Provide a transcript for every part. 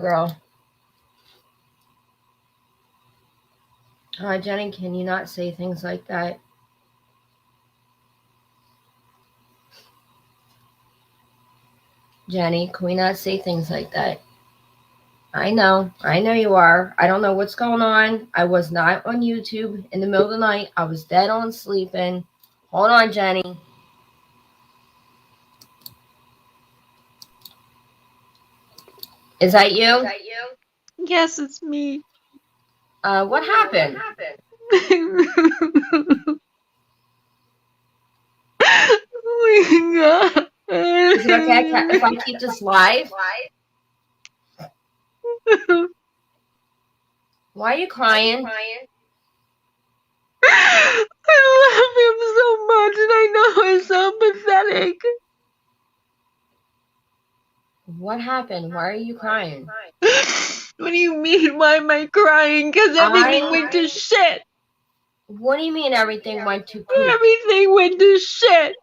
girl. Jenny, can you not say things like that? Jenny, can we not say things like that? I know you are. I don't know what's going on. I was not on YouTube in the middle of the night. I was dead on sleeping. Hold on, Jenny. Is that you? Yes, it's me. What happened? Oh my god. Is it okay if I keep this live? Why are you crying? I love him so much, and I know it's so pathetic. What happened? Why are you crying? What do you mean? Why am I crying? Because everything went to shit. What do you mean everything went to poop? Everything went to shit.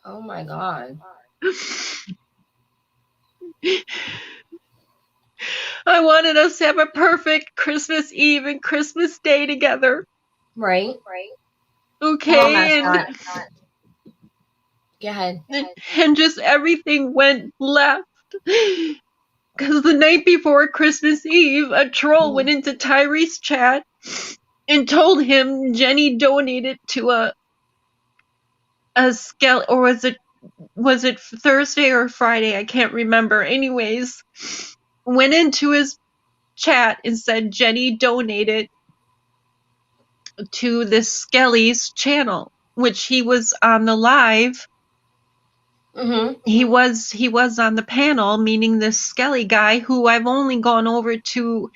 Oh my god. I wanted us to have a perfect Christmas Eve and Christmas Day together. Right. Okay, Go ahead. And just everything went left. Because the night before Christmas Eve, a troll went into Tyree's chat and told him Jenny donated to a skeleton, or was it Thursday or Friday? I can't remember. Anyways, went into his chat and said Jenny donated to this Skelly's channel, which he was on the live. He was on the panel, meaning this Skelly guy, who I've only gone over to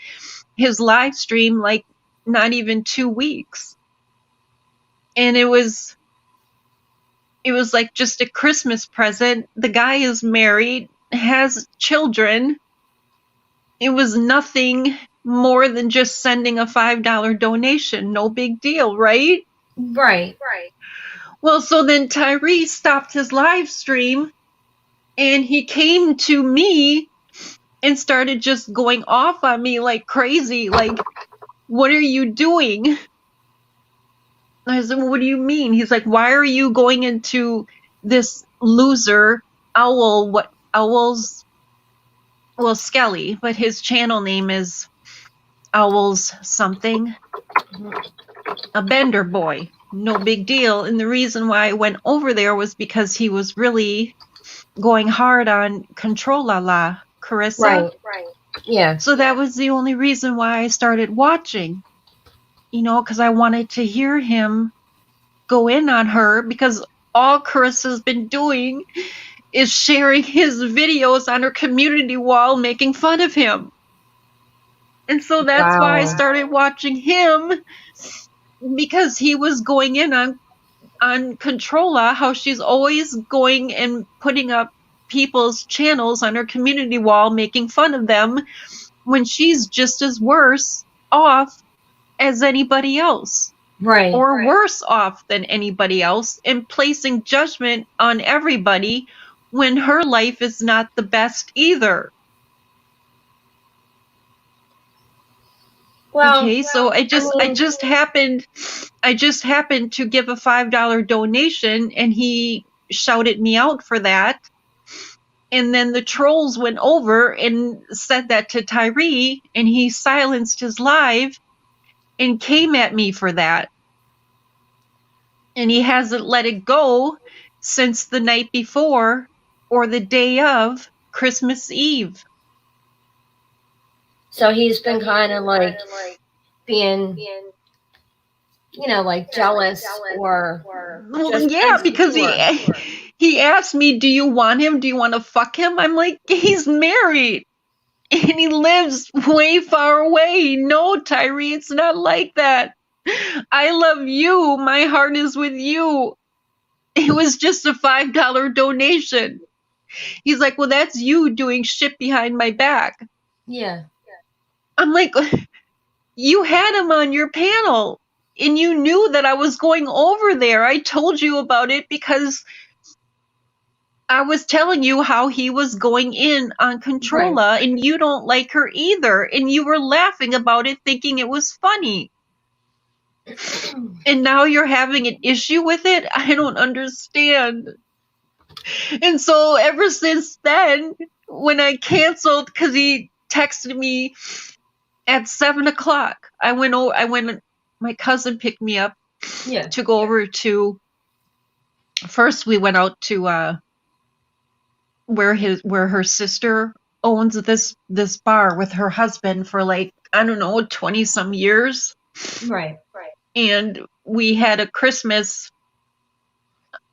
his live stream like not even 2 weeks, and it was like just a Christmas present. The guy is married, has children. It was nothing more than just sending a $5 donation. No big deal, right? Right. Well, so then Tyree stopped his live stream and he came to me and started just going off on me like crazy. Like, what are you doing? I said, well, what do you mean? He's like, why are you going into this loser owl? What owls? Well, Skelly, but his channel name is Owls something. A Bender boy. No big deal. And the reason why I went over there was because he was really going hard on Control La Carissa. Right. Yeah. So that was the only reason why I started watching. You know, because I wanted to hear him go in on her, because all Carissa's been doing is sharing his videos on her community wall making fun of him. And so that's why I started watching him, because he was going in on Controlla, how she's always going and putting up people's channels on her community wall making fun of them, when she's just as worse off as anybody else. Right. Or worse off than anybody else, and placing judgment on everybody when her life is not the best either. Well, okay, so I just happened to give a $5 donation, and he shouted me out for that. And then the trolls went over and said that to Tyree, and he silenced his live and came at me for that. And he hasn't let it go since the night before, or the day of Christmas Eve. So he's been kind of like being, you know, like jealous or. Well, yeah, because he asked me, do you want him? Do you want to fuck him? I'm like, he's married and he lives way far away. No, Tyree, it's not like that. I love you. My heart is with you. It was just a $5 donation. He's like, well, that's you doing shit behind my back. Yeah. I'm like, you had him on your panel and you knew that I was going over there. I told you about it because I was telling you how he was going in on Controlla, and you don't like her either, and you were laughing about it, thinking it was funny. And now you're having an issue with it? I don't understand. And so ever since then, when I canceled, because he texted me at 7:00, my cousin picked me up to go over to, first we went out to where her sister owns this bar with her husband for like, I don't know, 20 some years. Right. And we had a Christmas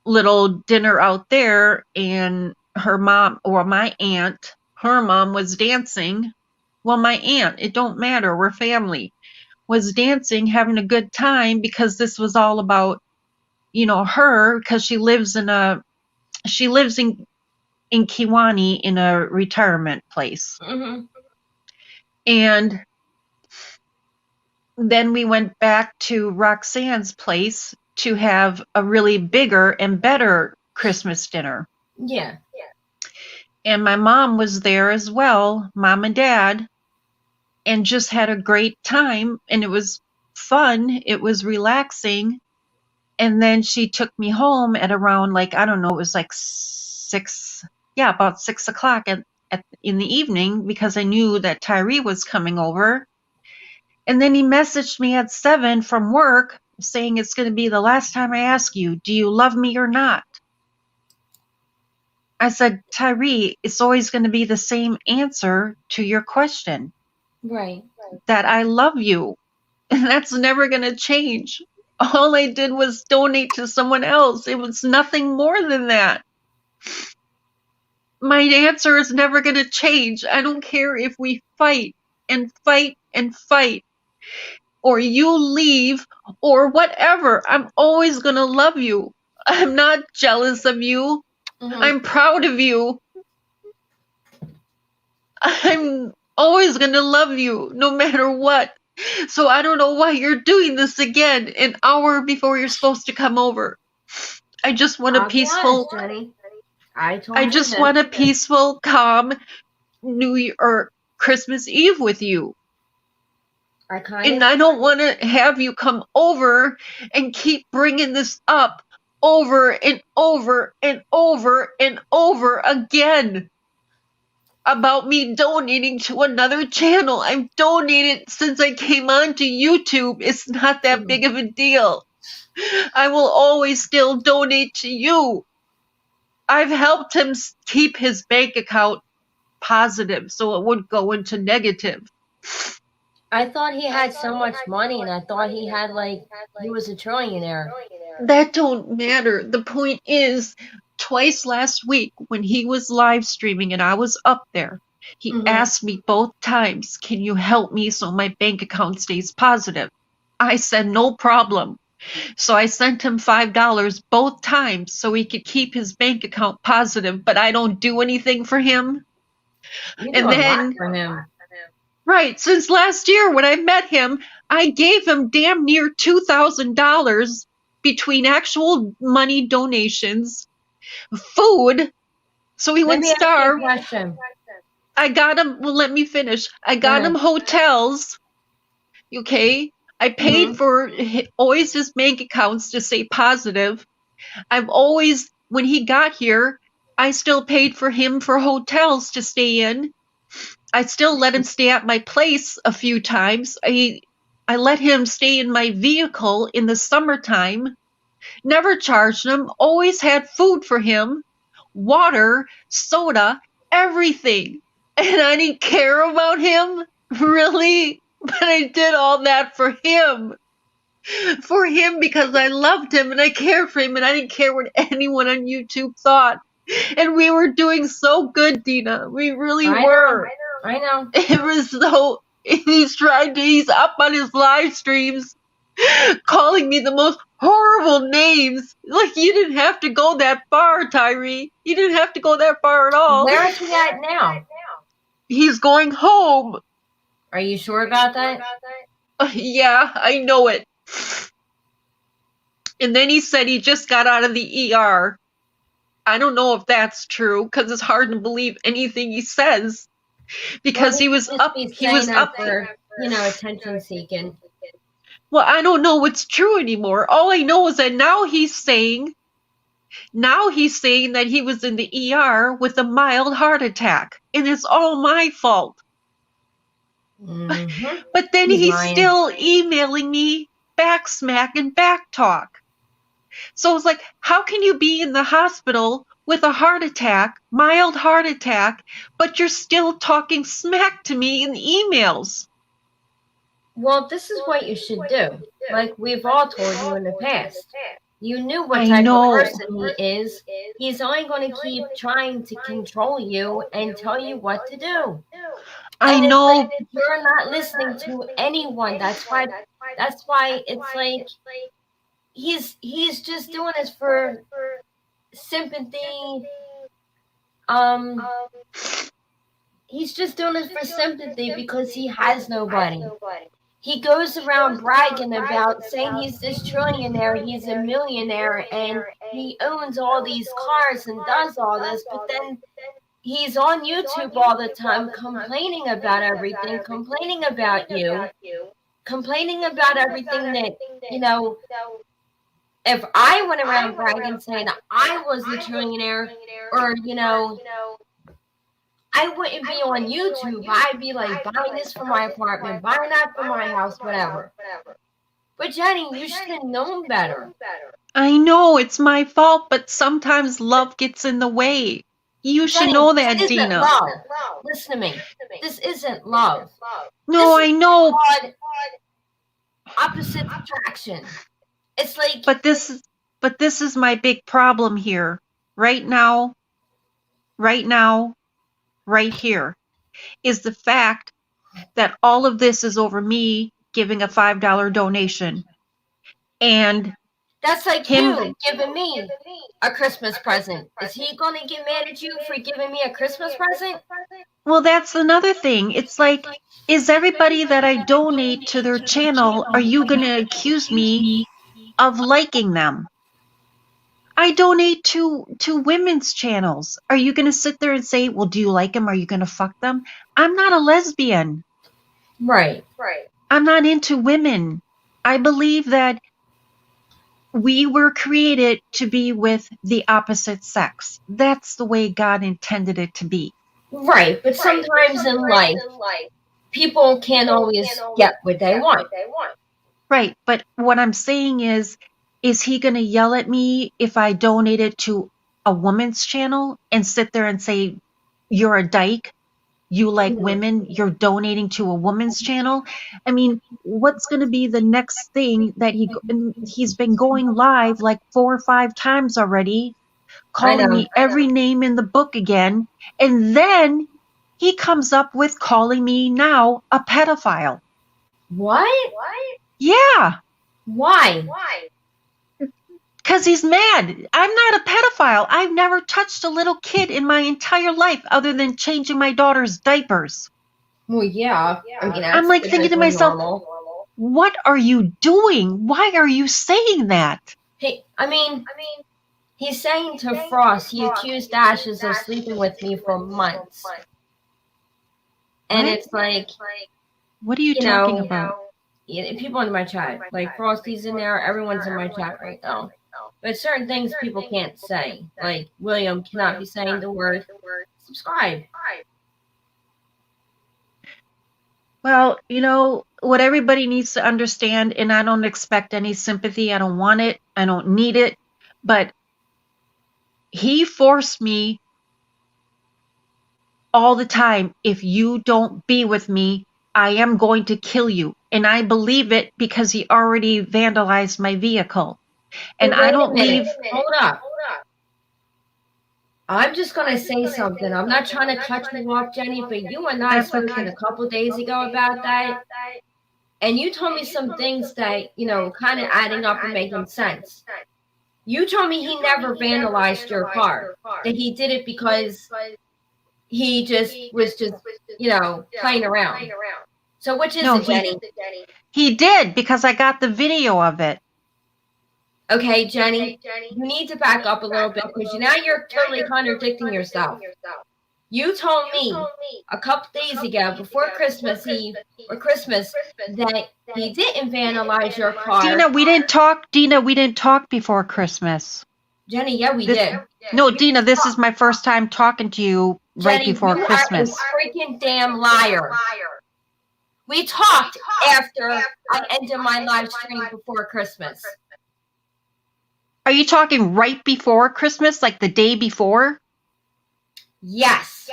little dinner out there, and her mom, or my aunt, her mom was dancing. Well, my aunt, it don't matter, we're family, was dancing, having a good time, because this was all about, her, because she lives in Kiwani in a retirement place. Mm-hmm. And then we went back to Roxanne's place to have a really bigger and better Christmas dinner. Yeah. And my mom was there as well, mom and dad, and just had a great time. And it was fun. It was relaxing. And then she took me home at around, like, I don't know, it was like about 6:00 in the evening, because I knew that Tyree was coming over. And then he messaged me at 7 from work saying, it's going to be the last time I ask you, do you love me or not? I said, Tyree, it's always going to be the same answer to your question. Right. That I love you. And that's never going to change. All I did was donate to someone else. It was nothing more than that. My answer is never going to change. I don't care if we fight and fight and fight, or you leave, or whatever. I'm always going to love you. I'm not jealous of you. Mm-hmm. I'm proud of you. I'm always going to love you, no matter what. So I don't know why you're doing this again an hour before you're supposed to come over. I just want a peaceful, I just want a peaceful, calm New Year or Christmas Eve with you. And I don't want to have you come over and keep bringing this up over and over and over and over again about me donating to another channel. I've donated since I came onto YouTube. It's not that big of a deal. I will always still donate to you. I've helped him keep his bank account positive so it wouldn't go into negative. I thought he had so much money, and I thought he had, like, he was a trillionaire. That don't matter. The point is, twice last week when he was live streaming and I was up there, he asked me both times, can you help me so my bank account stays positive? I said, no problem. So I sent him $5 both times so he could keep his bank account positive, but I don't do anything for him. You do a lot for him. Right, since last year when I met him, I gave him damn near $2,000 between actual money donations, food, so he wouldn't starve. I got him, well, let me finish. I got him hotels, okay? I paid for always his bank accounts to stay positive. I've always, when he got here, I still paid for him for hotels to stay in. I still let him stay at my place a few times. I let him stay in my vehicle in the summertime. Never charged him. Always had food for him. Water, soda, everything. And I didn't care about him? Really? But I did all that for him. For him because I loved him and I cared for him and I didn't care what anyone on YouTube thought. And we were doing so good, Dina. We really were. I know. It was so, he's up on his live streams calling me the most horrible names. Like, you didn't have to go that far, Tyree. You didn't have to go that far at all. Where is he at now? He's going home. Are you sure about that? Yeah, I know it. And then he said he just got out of the ER. I don't know if that's true because it's hard to believe anything he says because he was up. He was up for, attention seeking. Well, I don't know what's true anymore. All I know is that now he's saying that he was in the ER with a mild heart attack, and it's all my fault. Mm-hmm. But then he's still emailing me back smack and back talk. So it's like, how can you be in the hospital with a heart attack, mild heart attack, but you're still talking smack to me in emails? Well, this is what you should do. Like we've all told you in the past. You knew what type of person he is. He's only going to keep trying to control you and tell you what to do. I know. Like you're not listening to anyone. That's why it's like he's just doing this for sympathy. He's just doing this for sympathy because he has nobody. He goes around bragging about saying he's this trillionaire, he's a millionaire, and he owns all these cars and does all this, but then he's on YouTube all the time complaining about everything, complaining about you, complaining about everything that, if I went around bragging saying I was a trillionaire, or, I wouldn't be on YouTube. I'd be like buying this for my apartment, buying that for my house, whatever. But Jenny, you should have known better. I know it's my fault, but sometimes love gets in the way. You should know that, this Dina. Love. Listen to me. This isn't love. No, I know. Opposite attraction. It's like. But this is my big problem here. Right now, right here, is the fact that all of this is over me giving a $5 donation. And that's like him giving me a Christmas present. Is he going to get mad at you for giving me a Christmas present? Well, that's another thing. It's like, is everybody that I donate to their channel, are you going to accuse me of liking them? I donate to women's channels. Are you going to sit there and say, well, do you like them? Are you going to fuck them? I'm not a lesbian. Right. I'm not into women. I believe that we were created to be with the opposite sex. That's the way God intended it to be. Right, but sometimes in life, people can't always get what they want. Right, but what I'm saying is he going to yell at me if I donate it to a woman's channel and sit there and say, you're a dyke, you like women, you're donating to a woman's channel? I mean, what's going to be the next thing that he's been going live like 4 or 5 times already, calling me every name in the book again, and then he comes up with calling me now a pedophile. What? Yeah. Why? Because he's mad. I'm not a pedophile. I've never touched a little kid in my entire life other than changing my daughter's diapers. Well, yeah. I mean, I'm like thinking to myself, what are you doing? Why are you saying that? Hey, I mean, he's saying to Frost, he accused Ashes of sleeping with me for months. And it's like, what are you talking about? People in my chat, like Frosty's in there, everyone's in my chat right now. But certain things people can't say. Like William cannot be saying the word subscribe. Well, what everybody needs to understand, and I don't expect any sympathy. I don't want it. I don't need it. But he forced me all the time. If you don't be with me, I am going to kill you. And I believe it because he already vandalized my vehicle. And I don't leave. Hold up. I'm just going to say something. I'm not trying to cut you off, Jenny, but you and I spoke a couple days ago about that. And you told me some things that, kind of adding up and making sense. You told me he never vandalized your car, that he did it because he was playing around. So which is it, Jenny? He did, because I got the video of it. Okay, Jenny, you need to back up a little bit because now you're totally contradicting yourself. You told me a couple days ago, before Christmas Eve or Christmas, that he didn't vandalize your car. Dina, we didn't talk before Christmas. Jenny, yeah, we did. No, Dina, this is my first time talking to you right Jenny, before you Christmas. are a freaking damn liar. We talked after I ended my live stream before Christmas. Are you talking right before Christmas, like the day before? Yes.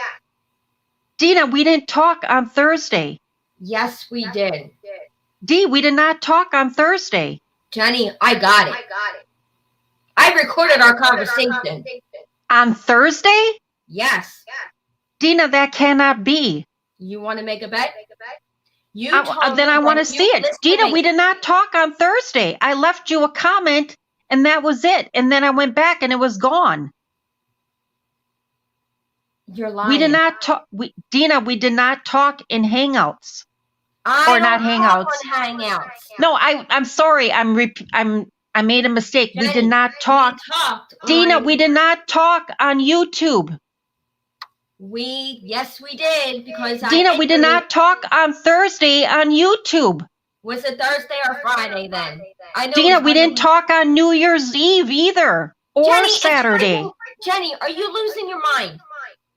Dina, we didn't talk on Thursday. Yes, we did. Dee, we did not talk on Thursday. Jenny, I got it. I recorded our conversation. On Thursday? Yes. Dina, that cannot be. You want to make a bet? Then I want to see it. Dina, we did not talk on Thursday. I left you a comment and that was it. And then I went back and it was gone. You're lying. We did not talk. Dina, we did not talk in Hangouts. Or not Hangouts. Hangouts. No, I'm sorry. I made a mistake. Jenny, we did not talk. Dina, we did not talk on YouTube. Yes, we did, because Dina, we did not talk on Thursday on YouTube. Was it Thursday or Friday then? I know. Dina, we didn't talk on New Year's Eve either, or Jenny, Saturday. Jenny, are you losing your mind?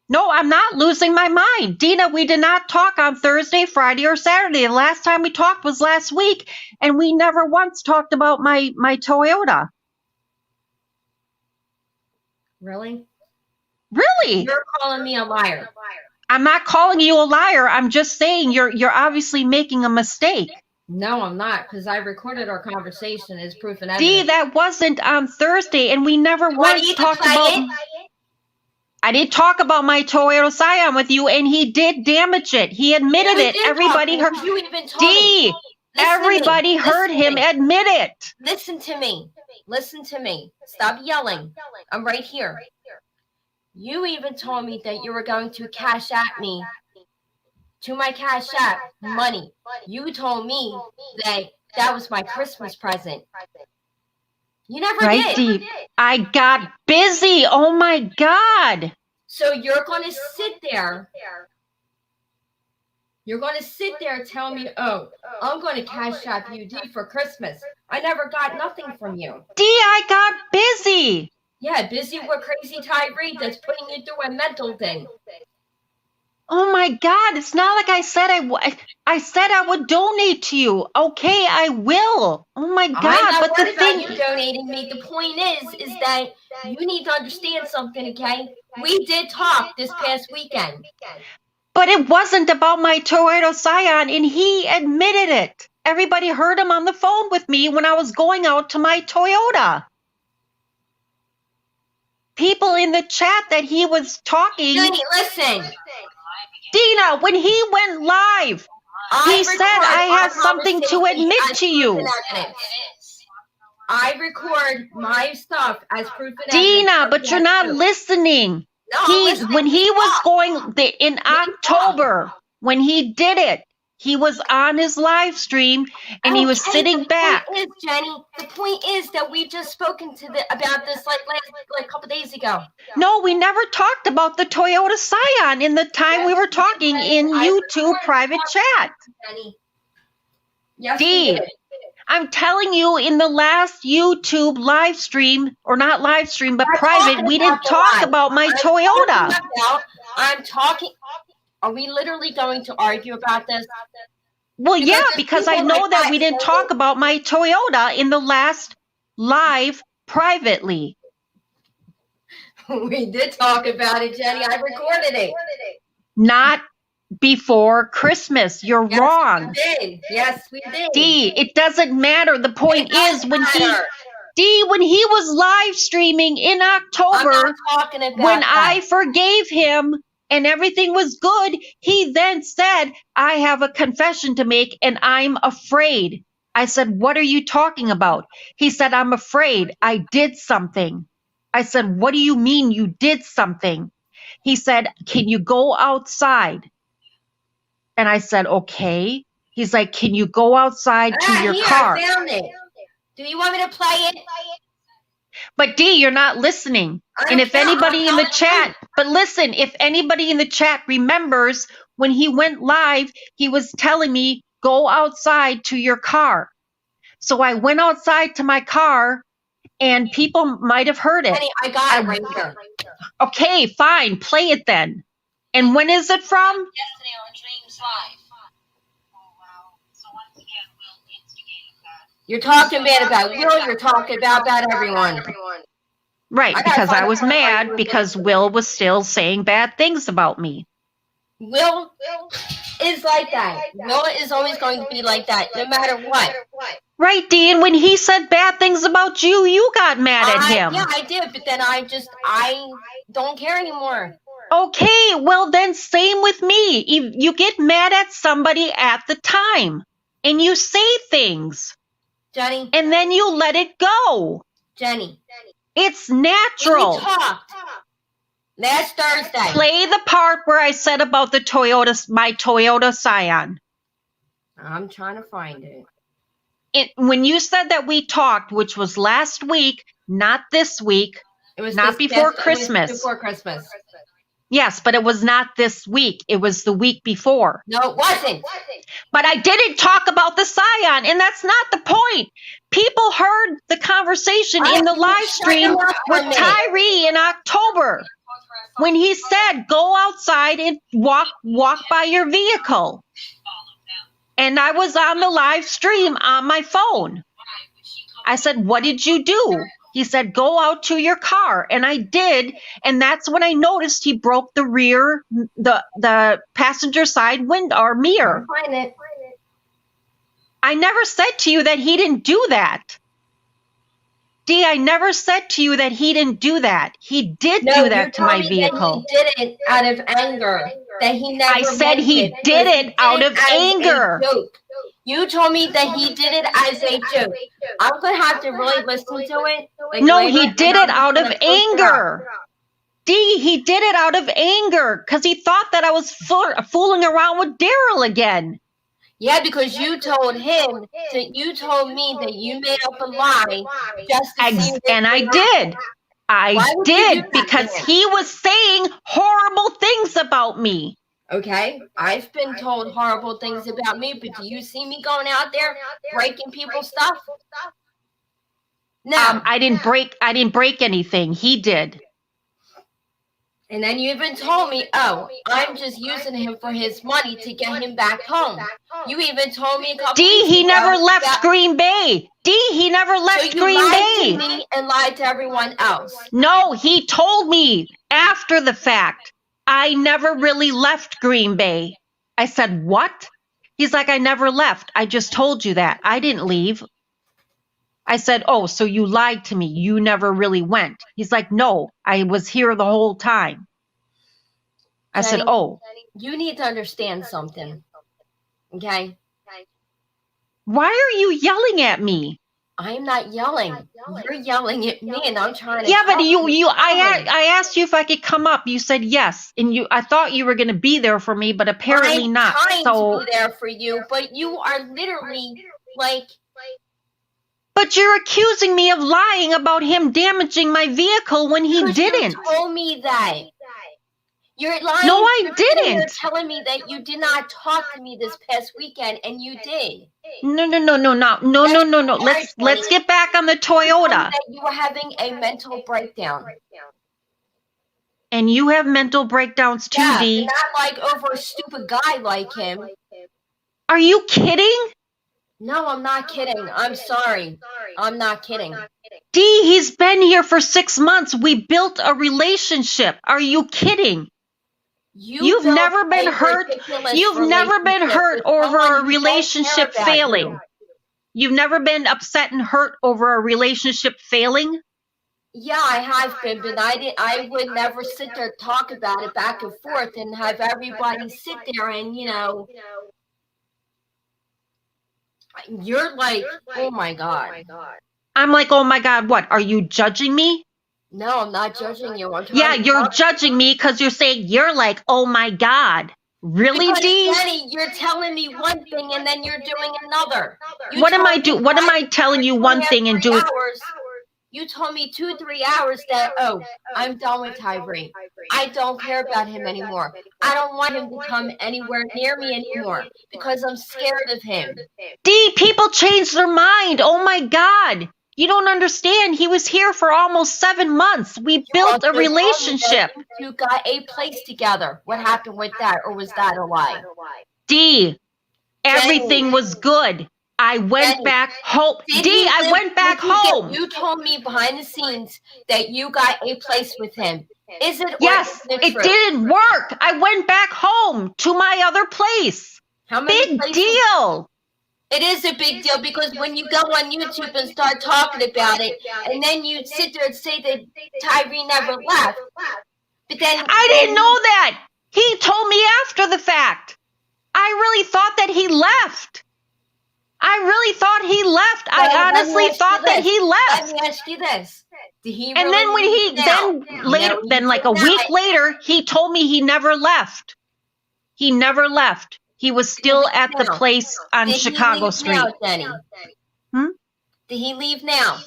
No, I'm not losing my mind. Dina, we did not talk on Thursday, Friday, or Saturday. The last time we talked was last week, and we never once talked about my Toyota. Really? Really? You're calling me a liar. I'm not calling you a liar. I'm just saying you're obviously making a mistake. No, I'm not, because I recorded our conversation as proof and evidence. Dee, that wasn't on Thursday, and we never once talked about... I didn't talk about my Toyota Scion with you, and he did damage it. He admitted it. Everybody heard. Dee, everybody heard him admit it. Listen to me. Listen to me. Stop yelling. I'm right here. You even told me that you were going to cash at me, to my Cash App, money. You told me that was my Christmas present. You never did. Right, Dee. I got busy. Oh my God. So you're going to sit there. You're going to sit there and tell me, oh, I'm going to Cash App you, Dee, for Christmas. I never got nothing from you. Dee, I got busy. Yeah, busy with crazy Tyree that's putting you through a mental thing. Oh my God. It's not like I said I said I would donate to you. Okay, I will. Oh my God. I'm not but the thing about you donating me. The point is that you need to understand something, okay? We did talk this past weekend. But it wasn't about my Toyota Scion, and he admitted it. Everybody heard him on the phone with me when I was going out to my Toyota. People in the chat that he was talking. Jenny, listen. Dina, when he went live, he said, I have something to admit to you. I record my stuff as proof and Dina, evidence. but you're not listening. No, when he was going in October, when he did it, he was on his live stream and he was sitting back. The point is that we've just spoken about this like a couple days ago. No, we never talked about the Toyota Scion in the time we were talking in YouTube private chat. Yes, Dee, I'm telling you, in the last YouTube live stream, or not live stream, but private, we didn't talk about my Toyota. I'm talking. Are we literally going to argue about this? Well, yeah, because I know that we didn't talk about my Toyota in the last live privately. We did talk about it, Jenny. I recorded it. Not before Christmas. You're wrong. We did. Yes, we did. Dee, it doesn't matter. The point is when he was live streaming in October, when I forgave him and everything was good, he then said, I have a confession to make and I'm afraid. I said, what are you talking about? He said, I'm afraid I did something. I said, what do you mean you did something? He said, can you go outside? And I said, okay. He's like, can you go outside to your car? I found it. Do you want me to play it? But Dee, you're not listening. And if anybody in the chat, but listen, if anybody in the chat remembers when he went live, he was telling me, go outside to your car. So I went outside to my car and people might have heard it. Jenny, I got it right here. Okay, fine. Play it then. And when is it from? Yesterday on Dreams Live. You're talking bad about Will. You're talking about everyone. Right, because I was mad because Will was still saying bad things about me. Will is like that. Will is always going to be like that, no matter what. Right, Dee, and when he said bad things about you, you got mad at him. Yeah, I did, but then I don't care anymore. Okay, well then same with me. You get mad at somebody at the time, and you say things. Jenny. And then you let it go. Jenny. It's natural. We talked last Thursday. Play the part where I said about the my Toyota Scion. I'm trying to find it. When you said that we talked, which was last week, not this week, it was not before Christmas. It was before Christmas. Yes, but it was not this week. It was the week before. No, it wasn't. But I didn't talk about the Scion, and that's not the point. People heard the conversation in the live stream with Tyree in October when he said, go outside and walk by your vehicle. And I was on the live stream on my phone. I said, what did you do? He said, go out to your car. And I did. And that's when I noticed he broke the rear, the passenger side window or mirror. Find it. I never said to you that he didn't do that. Dee, I never said to you that he didn't do that. He did do that to my vehicle. He did it out of anger. That he never. I said he did it out of anger. You told me that he did it as a joke. I'm going to have to really listen to it. No, he did it out of anger. Dee, he did it out of anger because he thought that I was fooling around with Daryl again. Yeah, because you told him, you told me that you made up a lie just to see. And I did. I did because he was saying horrible things about me. Okay, I've been told horrible things about me, but do you see me going out there breaking people's stuff? No, I didn't break anything. He did. And then you even told me, oh, I'm just using him for his money to get him back home. You even told me a couple weeks ago. He never left Green Bay. He never left Green Bay. You lied to me and lied to everyone else. No, he told me after the fact. I never really left Green Bay. I said, what? He's like, I never left. I just told you that. I didn't leave. I said, oh, so you lied to me. You never really went. He's like, no, I was here the whole time. I said, oh. You need to understand something. Okay? Why are you yelling at me? I'm not yelling. You're yelling at me, and I'm trying to. Yeah, but I asked you if I could come up. You said yes, and I thought you were going to be there for me, but apparently not. I'm trying to be there for you, but you are literally like. But you're accusing me of lying about him damaging my vehicle when he didn't. You told me that. You're lying. No, I didn't. You're telling me that you did not talk to me this past weekend, and you did. No. Let's get back on the Toyota. You were having a mental breakdown. And you have mental breakdowns too, Dee. Not like over a stupid guy like him. Are you kidding? No, I'm not kidding. I'm sorry. I'm not kidding. Dee, he's been here for 6 months. We built a relationship. Are you kidding? You've never been hurt. You've never been hurt over a relationship failing. You've never been upset and hurt over a relationship failing? Yeah, I have been, but I would never sit there and talk about it back and forth and have everybody sit there and, you're like, oh my God. I'm like, oh my God, what? Are you judging me? No, I'm not judging you. Yeah, you're judging me because you're saying you're like, oh my God. Really, Dee? Jenny, you're telling me one thing and then you're doing another. What am I telling you one thing and doing? You told me 2-3 hours that, oh, I'm done with Tyree. I don't care about him anymore. I don't want him to come anywhere near me anymore because I'm scared of him. D, people change their mind. Oh my God. You don't understand. He was here for almost 7 months. We built a relationship. You got a place together. What happened with that, or was that a lie? D, everything was good. I went back home. D, I went back home. You told me behind the scenes that you got a place with him. Is it? Yes, it didn't work. I went back home to my other place. How many big deal. It is a big deal because when you go on YouTube and start talking about it, and then you sit there and say that Tyree never left, but then I didn't know that. He told me after the fact. I really thought that he left. I honestly thought that he left. Let me ask you this. Did he and then when he then like a week later, he told me he never left. He never left. He was still at the place on Chicago Street. Did he leave now?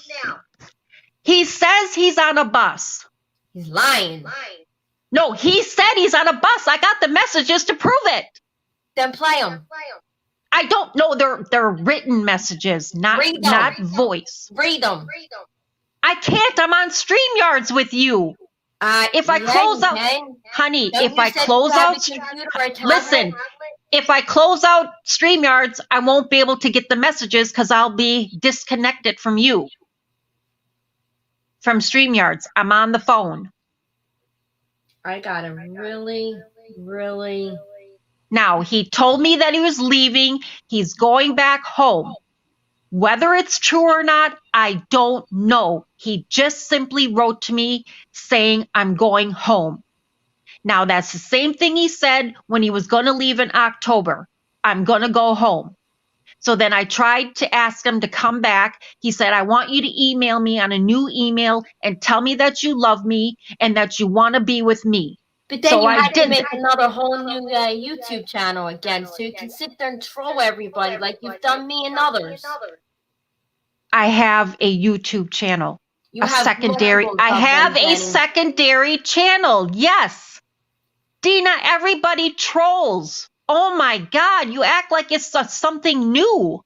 He says he's on a bus. He's lying. No, he said he's on a bus. I got the messages to prove it. Then play them. I don't know. They're written messages, not voice. Read them. I can't. I'm on StreamYards with you. If I close out, honey, if I close out, listen, if I close out StreamYards, I won't be able to get the messages because I'll be disconnected from you. From StreamYards. I'm on the phone. I gotta really. Now, he told me that he was leaving. He's going back home. Whether it's true or not, I don't know. He just simply wrote to me saying, I'm going home. Now, that's the same thing he said when he was going to leave in October. I'm going to go home. So then I tried to ask him to come back. He said, I want you to email me on a new email and tell me that you love me and that you want to be with me. But then you had to make another whole new YouTube channel again, so you can sit there and troll everybody like you've done me and others. I have a YouTube channel. I have a secondary channel. Yes. Dina, everybody trolls. Oh my God, you act like it's something new.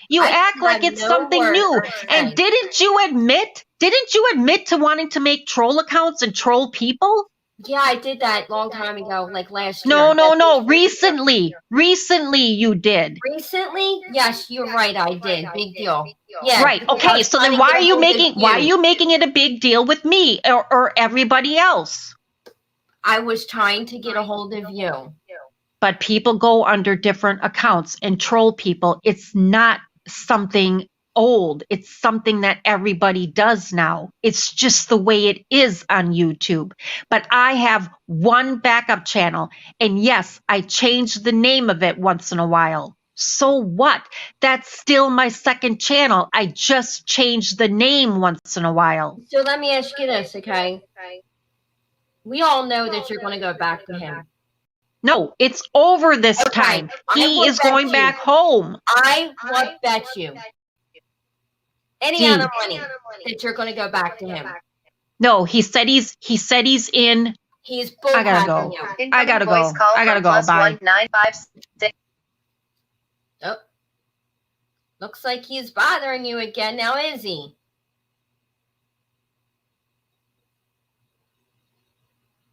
You act like it's something new. And didn't you admit to wanting to make troll accounts and troll people? Yeah, I did that a long time ago, like last year. No. Recently you did. Recently? Yes, you're right. I did. Big deal. Yeah. Right. Okay. So then why are you making it a big deal with me or everybody else? I was trying to get a hold of you. But people go under different accounts and troll people. It's not something old. It's something that everybody does now. It's just the way it is on YouTube. But I have one backup channel. And yes, I change the name of it once in a while. So what? That's still my second channel. I just changed the name once in a while. So let me ask you this, okay? We all know that you're going to go back to him. No, it's over this time. He is going back home. I will bet you any amount of money that you're going to go back to him. No, he said he's in. He's I gotta go. I gotta go. Bye. Oh, looks like he's bothering you again now, is he?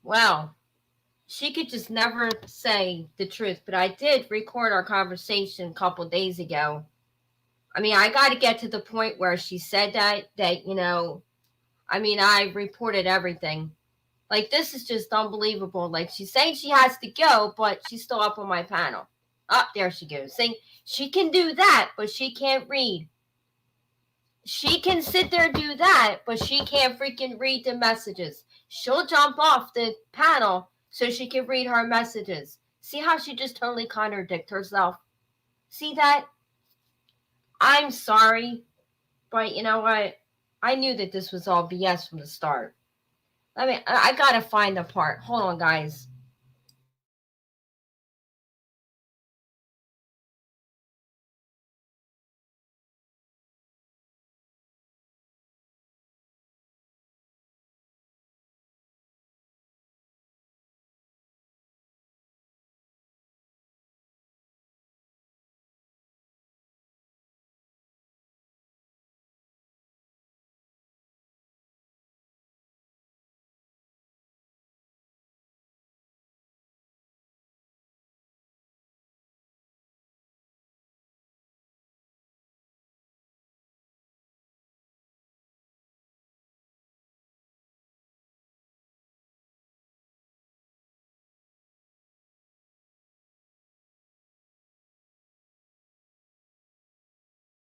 Well, she could just never say the truth, but I did record our conversation a couple days ago. I mean, I got to get to the point where she said that, you know, I mean, I reported everything. Like, this is just unbelievable. Like, she's saying she has to go, but she's still up on my panel. Oh, there she goes. Saying she can do that, but she can't read. She can sit there and do that, but she can't freaking read the messages. She'll jump off the panel so she can read her messages. See how she just totally contradicts herself? See that? I'm sorry, but you know what? I knew that this was all BS from the start. I mean, I gotta find the part. Hold on, guys.